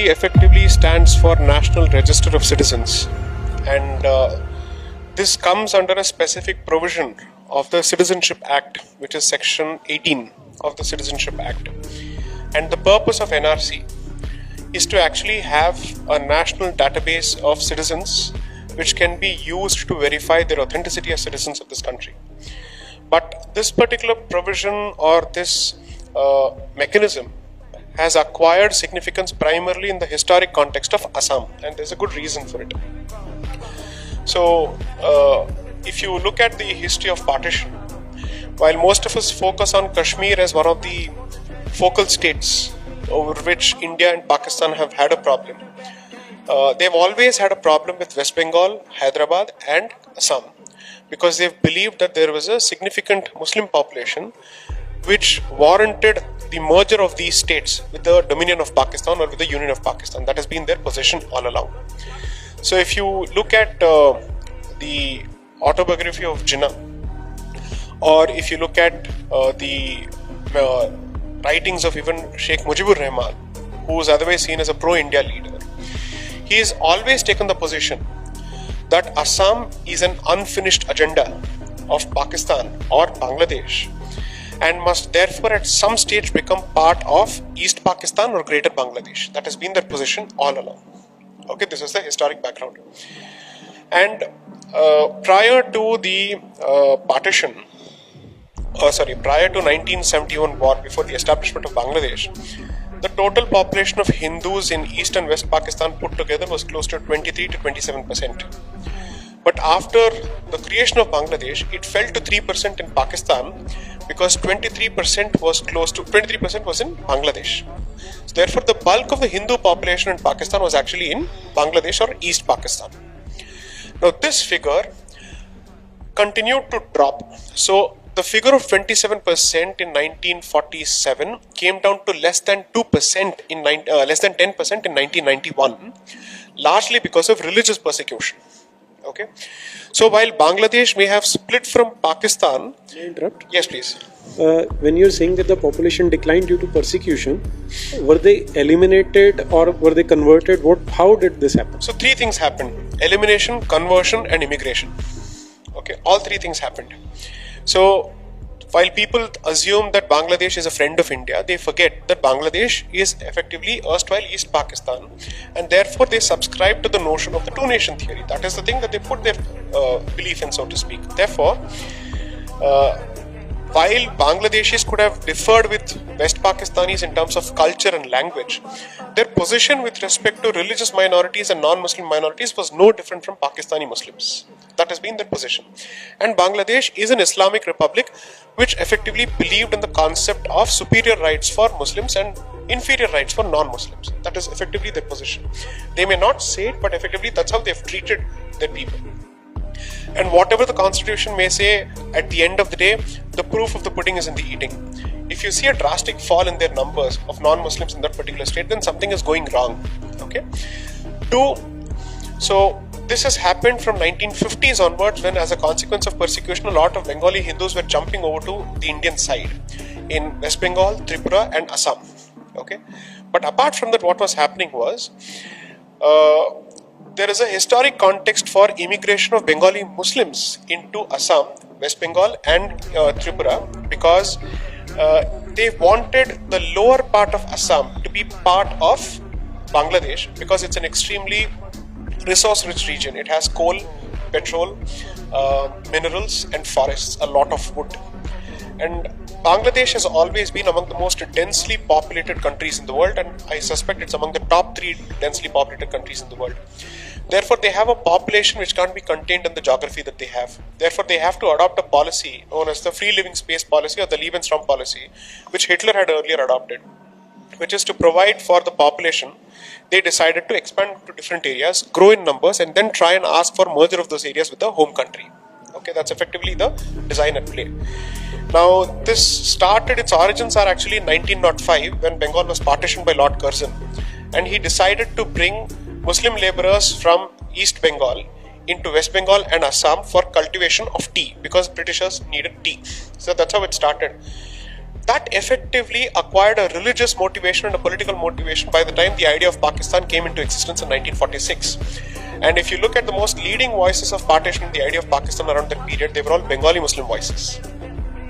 NRC effectively stands for National Register of Citizens, and this comes under a specific provision of the Citizenship Act, which is Section 18 of the Citizenship Act. And the purpose of NRC is to actually have a national database of citizens which can be used to verify their authenticity as citizens of this country. But this particular provision or this mechanism has acquired significance primarily in the historic context of Assam, and there's a good reason for it. So, if you look at the history of partition, while most of us focus on Kashmir as one of the focal states over which India and Pakistan have had a problem, they've always had a problem with West Bengal, Hyderabad and Assam, because they've believed that there was a significant Muslim population which warranted the merger of these states with the Dominion of Pakistan or with the Union of Pakistan. That has been their position all along. So if you look at the autobiography of Jinnah, or if you look at the writings of even Sheikh Mujibur Rahman, who is otherwise seen as a pro-India leader, he has always taken the position that Assam is an unfinished agenda of Pakistan or Bangladesh and must therefore at some stage become part of East Pakistan or Greater Bangladesh. That has been their position all along. Okay, this is the historic background. And prior to the prior to 1971 war, before the establishment of Bangladesh, the total population of Hindus in East and West Pakistan put together was close to 23 to 27%. But after the creation of Bangladesh, it fell to 3% in Pakistan because 23% was in Bangladesh. So therefore, the bulk of the Hindu population in Pakistan was actually in Bangladesh or East Pakistan. Now, this figure continued to drop. So the figure of 27% in 1947 came down to less than 2% less than 10% in 1991, largely because of religious persecution. Okay, so while Bangladesh may have split from Pakistan, May I interrupt? Yes, please. When you're saying that the population declined due to persecution, were they eliminated or were they converted? How did this happen? So three things happened: elimination, conversion, and immigration. Okay, all three things happened. So while people assume that Bangladesh is a friend of India, they forget that Bangladesh is effectively erstwhile East Pakistan, and therefore they subscribe to the notion of the two-nation theory. That is the thing that they put their belief in, so to speak. Therefore, while Bangladeshis could have differed with West Pakistanis in terms of culture and language, their position with respect to religious minorities and non-Muslim minorities was no different from Pakistani Muslims. That has been their position. And Bangladesh is an Islamic republic which effectively believed in the concept of superior rights for Muslims and inferior rights for non-Muslims. That is effectively their position. They may not say it, but effectively that's how they've treated their people. And whatever the constitution may say, at the end of the day, the proof of the pudding is in the eating. If you see a drastic fall in their numbers of non-Muslims in that particular state, then something is going wrong. Okay. So this has happened from 1950s onwards, when as a consequence of persecution, a lot of Bengali Hindus were jumping over to the Indian side in West Bengal, Tripura and Assam. Okay. But apart from that, what was happening was, there is a historic context for immigration of Bengali Muslims into Assam, West Bengal and Tripura, because they wanted the lower part of Assam to be part of Bangladesh because it's an extremely resource-rich region. It has coal, petrol, minerals and forests, a lot of wood. And Bangladesh has always been among the most densely populated countries in the world, and I suspect it's among the top 3 densely populated countries in the world. Therefore, they have a population which can't be contained in the geography that they have. Therefore, they have to adopt a policy known as the free living space policy or the Lebensraum policy, which Hitler had earlier adopted, which is to provide for the population. They decided to expand to different areas, grow in numbers, and then try and ask for merger of those areas with the home country. Okay, that's effectively the design at play. Now, its origins are actually in 1905, when Bengal was partitioned by Lord Curzon, and he decided to bring Muslim laborers from East Bengal into West Bengal and Assam for cultivation of tea, because Britishers needed tea. So that's how it started. that effectively acquired a religious motivation and a political motivation by the time the idea of Pakistan came into existence in 1946. And if you look at the most leading voices of partition in the idea of Pakistan around that period, they were all Bengali Muslim voices.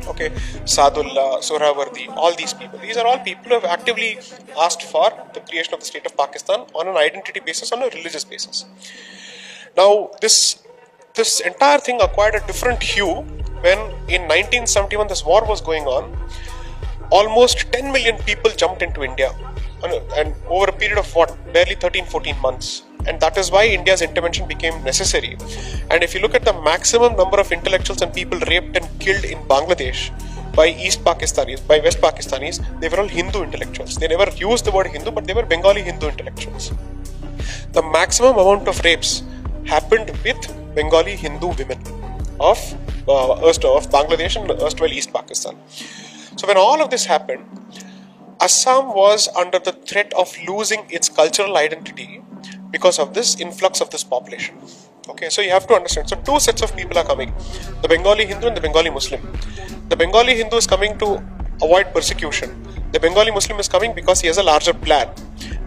Okay, Sadullah, Sohrawardi, all these people. These are all people who have actively asked for the creation of the state of Pakistan on an identity basis, on a religious basis. Now, this entire thing acquired a different hue when in 1971 this war was going on. Almost 10 million people jumped into India, and over a period of barely 13-14 months. And that is why India's intervention became necessary. And if you look at the maximum number of intellectuals and people raped and killed in Bangladesh by East Pakistanis, by West Pakistanis, they were all Hindu intellectuals. They never used the word Hindu, but they were Bengali Hindu intellectuals. The maximum amount of rapes happened with Bengali Hindu women of Bangladesh and erstwhile East Pakistan. So when all of this happened, Assam was under the threat of losing its cultural identity because of this influx of this population. Okay, so you have to understand. So two sets of people are coming, the Bengali Hindu and the Bengali Muslim. The Bengali Hindu is coming to avoid persecution. The Bengali Muslim is coming because he has a larger plan,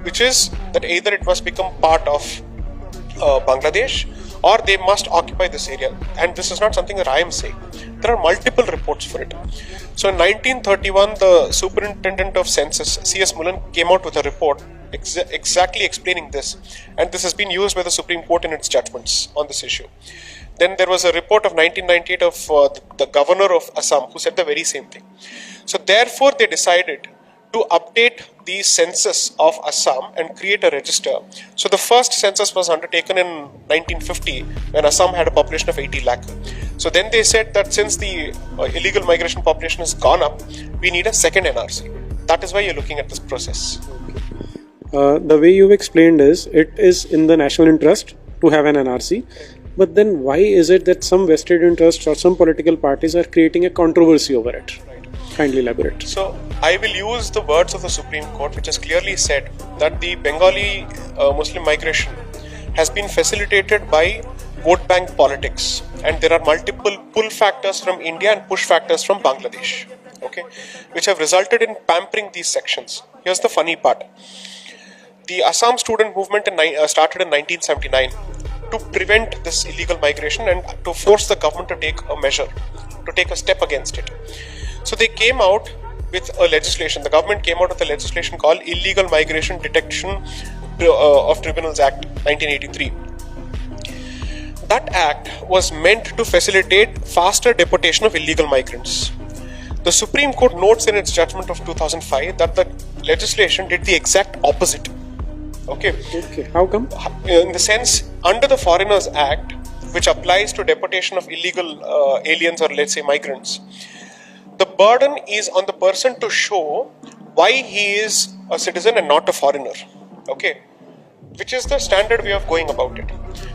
which is that either it must become part of Bangladesh or they must occupy this area. And this is not something that I am saying. There are multiple reports for it. So in 1931, the Superintendent of Census, C.S. Mullen, came out with a report exactly explaining this, and this has been used by the Supreme Court in its judgments on this issue. Then there was a report of 1998 of the governor of Assam who said the very same thing. So therefore they decided to update the census of Assam and create a register. So the first census was undertaken in 1950 when Assam had a population of 80 lakh. So then they said that since the illegal migration population has gone up, we need a second NRC. That is why you're looking at this process. The way you've explained is, it is in the national interest to have an NRC, but then why is it that some vested interests or some political parties are creating a controversy over it? Right. Kindly elaborate. So I will use the words of the Supreme Court, which has clearly said that the Bengali Muslim migration has been facilitated by vote bank politics, and there are multiple pull factors from India and push factors from Bangladesh, okay, which have resulted in pampering these sections. Here's the funny part. The Assam student movement started in 1979 to prevent this illegal migration and to force the government to take a measure, to take a step against it. So they came out with a legislation. The government came out with a legislation called Illegal Migration Detection of Tribunals Act 1983. That act was meant to facilitate faster deportation of illegal migrants. The Supreme Court notes in its judgment of 2005 that the legislation did the exact opposite. Okay. How come? In the sense, under the Foreigners Act, which applies to deportation of illegal aliens or let's say migrants, the burden is on the person to show why he is a citizen and not a foreigner. Okay. Which is the standard way of going about it.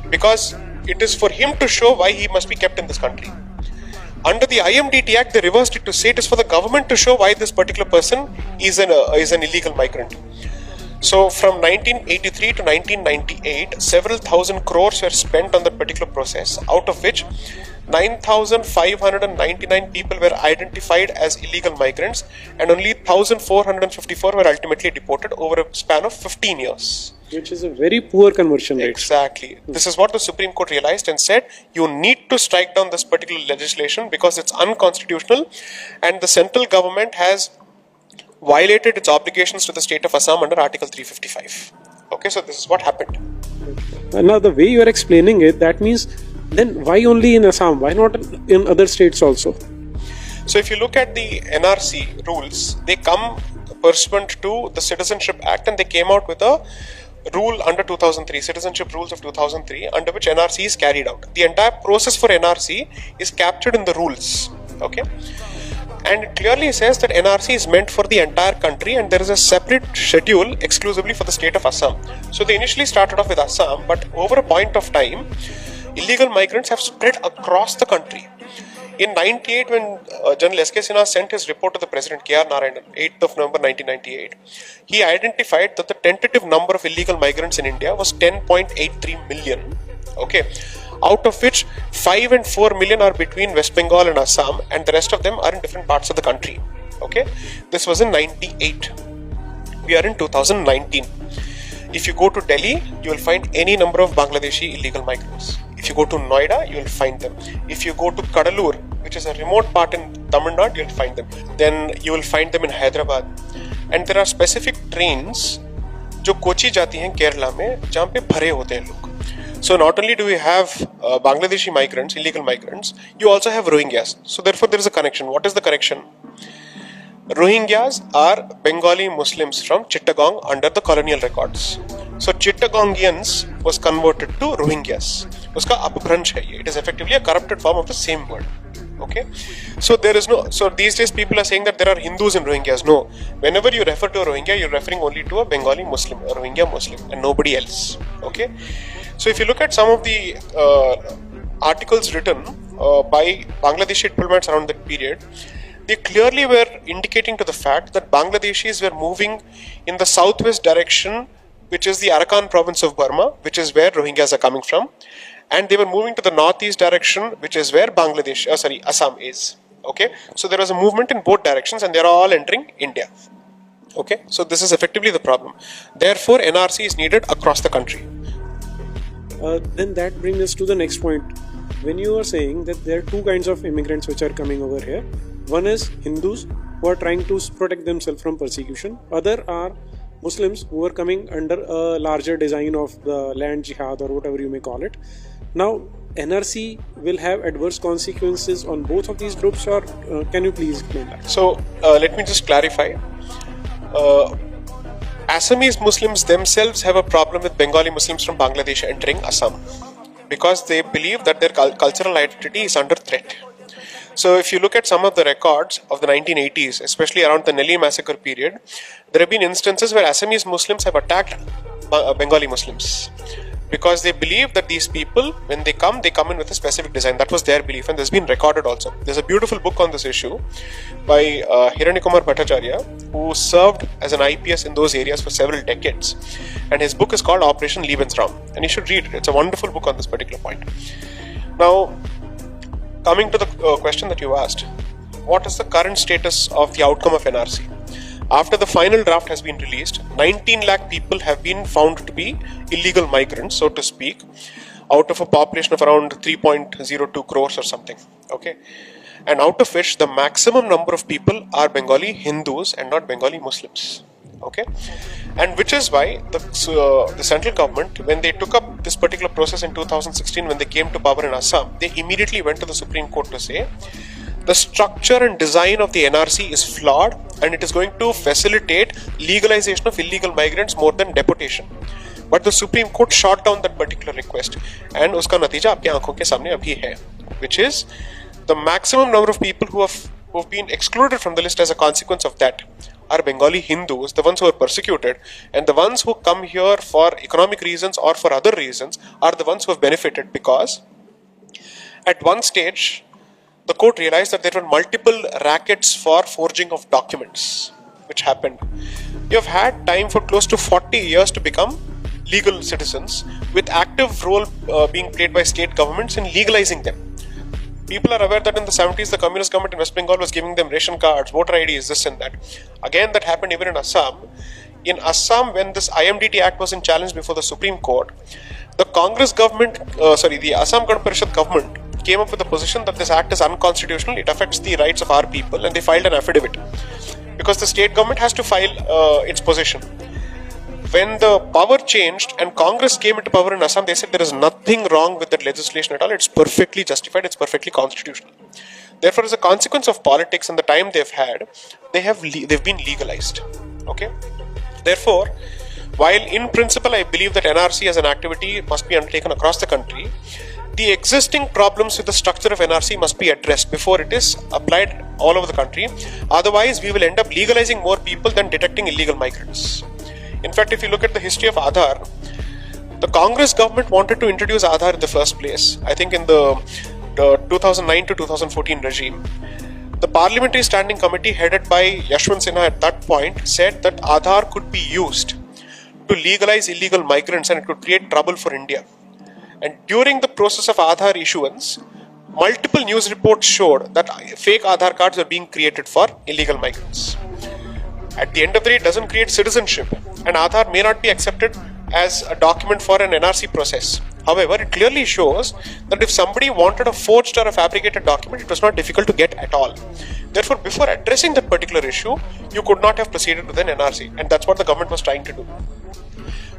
Because it is for him to show why he must be kept in this country. Under the IMDT Act, they reversed it to say it is for the government to show why this particular person is an illegal migrant. So from 1983 to 1998, several thousand crores were spent on that particular process, out of which 9,599 people were identified as illegal migrants and only 1,454 were ultimately deported over a span of 15 years. Which is a very poor conversion rate. Exactly. This is what the Supreme Court realized and said, you need to strike down this particular legislation because it's unconstitutional and the central government has violated its obligations to the state of Assam under Article 355. Okay, so this is what happened. Now, the way you are explaining it, that means then why only in Assam? Why not in other states also? So if you look at the NRC rules, they come pursuant to the Citizenship Act and they came out with a rule under 2003, Citizenship Rules of 2003, under which NRC is carried out. The entire process for NRC is captured in the rules. Okay. And it clearly says that NRC is meant for the entire country and there is a separate schedule exclusively for the state of Assam. So they initially started off with Assam, but over a point of time, illegal migrants have spread across the country. In 98, when General S.K. Sinha sent his report to the President K.R. Narayanan, 8th of November 1998, he identified that the tentative number of illegal migrants in India was 10.83 million. Okay. Out of which 5 and 4 million are between West Bengal and Assam, and the rest of them are in different parts of the country. Okay, this was in 98. We are in 2019. If you go to Delhi, you will find any number of Bangladeshi illegal migrants. If you go to Noida, you will find them. If you go to Kadalur, which is a remote part in Tamil Nadu, you will find them. Then you will find them in Hyderabad. And there are specific trains जो कोची जाती हैं केरला में जहाँ पे भरे होते हैं लोग. So not only do we have Bangladeshi migrants, illegal migrants, you also have Rohingyas. So therefore there is a connection. What is the connection? Rohingyas are Bengali Muslims from Chittagong under the colonial records. So Chittagongians was converted to Rohingyas. Uska upbranch hai ye. It is effectively a corrupted form of the same word. Okay, so there is no. So these days people are saying that there are Hindus in Rohingyas. No, whenever you refer to a Rohingya, you're referring only to a Bengali Muslim, a Rohingya Muslim, and nobody else. Okay, so if you look at some of the articles written by Bangladeshi diplomats around that period, they clearly were indicating to the fact that Bangladeshis were moving in the southwest direction, which is the Arakan province of Burma, which is where Rohingyas are coming from. And they were moving to the northeast direction, which is where Assam is. Okay, so there was a movement in both directions, and they are all entering India. Okay, so this is effectively the problem. Therefore, NRC is needed across the country. Then that brings us to the next point. When you are saying that there are two kinds of immigrants which are coming over here, one is Hindus who are trying to protect themselves from persecution. Other are Muslims who are coming under a larger design of the land jihad or whatever you may call it. Now, NRC will have adverse consequences on both of these groups, or can you please explain that? So, let me just clarify. Assamese Muslims themselves have a problem with Bengali Muslims from Bangladesh entering Assam because they believe that their cultural identity is under threat. So if you look at some of the records of the 1980s, especially around the Nelly massacre period, there have been instances where Assamese Muslims have attacked Bengali Muslims because they believe that these people, when they come in with a specific design. That was their belief, and this has been recorded also. There's a beautiful book on this issue by Hiranyakumar Bhattacharya, who served as an IPS in those areas for several decades. And his book is called Operation Lebensraum, and you should read it. It's a wonderful book on this particular point. Now, coming to the question that you asked, what is the current status of the outcome of NRC? After the final draft has been released, 19 lakh people have been found to be illegal migrants, so to speak, out of a population of around 3.02 crores or something. Okay, and out of which the maximum number of people are Bengali Hindus and not Bengali Muslims. Okay, and which is why the central government, when they took up this particular process in 2016, when they came to power in Assam, they immediately went to the Supreme Court to say the structure and design of the NRC is flawed and it is going to facilitate legalization of illegal migrants more than deportation. But the Supreme Court shot down that particular request, and uska natija aapke aankhon ke samne abhi hai, which is the maximum number of people who have been excluded from the list as a consequence of that are Bengali Hindus, the ones who are persecuted, and the ones who come here for economic reasons or for other reasons are the ones who have benefited, because at one stage the court realized that there were multiple rackets for forging of documents which happened. You have had time for close to 40 years to become legal citizens, with active role being played by state governments in legalizing them. People are aware that in the 70s the communist government in West Bengal was giving them ration cards, voter IDs, this and that. Again, that happened even in Assam. In Assam, when this IMDT Act was in challenge before the Supreme Court, the Congress government, the Assam Ganan Parishad government came up with the position that this act is unconstitutional, it affects the rights of our people, and they filed an affidavit because the state government has to file its position. When the power changed and Congress came into power in Assam, they said there is nothing wrong with that legislation at all. It's perfectly justified. It's perfectly constitutional. Therefore, as a consequence of politics and the time they've had, they've been legalized. Okay. Therefore, while in principle I believe that NRC as an activity must be undertaken across the country, the existing problems with the structure of NRC must be addressed before it is applied all over the country. Otherwise, we will end up legalizing more people than detecting illegal migrants. In fact, if you look at the history of Aadhaar, the Congress government wanted to introduce Aadhaar in the first place. I think in the 2009 to 2014 regime. The Parliamentary Standing Committee headed by Yashwant Sinha at that point said that Aadhaar could be used to legalize illegal migrants and it could create trouble for India. And during the process of Aadhaar issuance, multiple news reports showed that fake Aadhaar cards were being created for illegal migrants. At the end of the day, it doesn't create citizenship, and Aadhaar may not be accepted as a document for an NRC process. However, it clearly shows that if somebody wanted a forged or a fabricated document, it was not difficult to get at all. Therefore, before addressing that particular issue, you could not have proceeded with an NRC, and that's what the government was trying to do.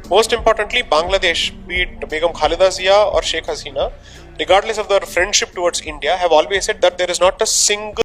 Most importantly, Bangladesh, be it Begum Khalida Zia or Sheikh Hasina, regardless of their friendship towards India, have always said that there is not a single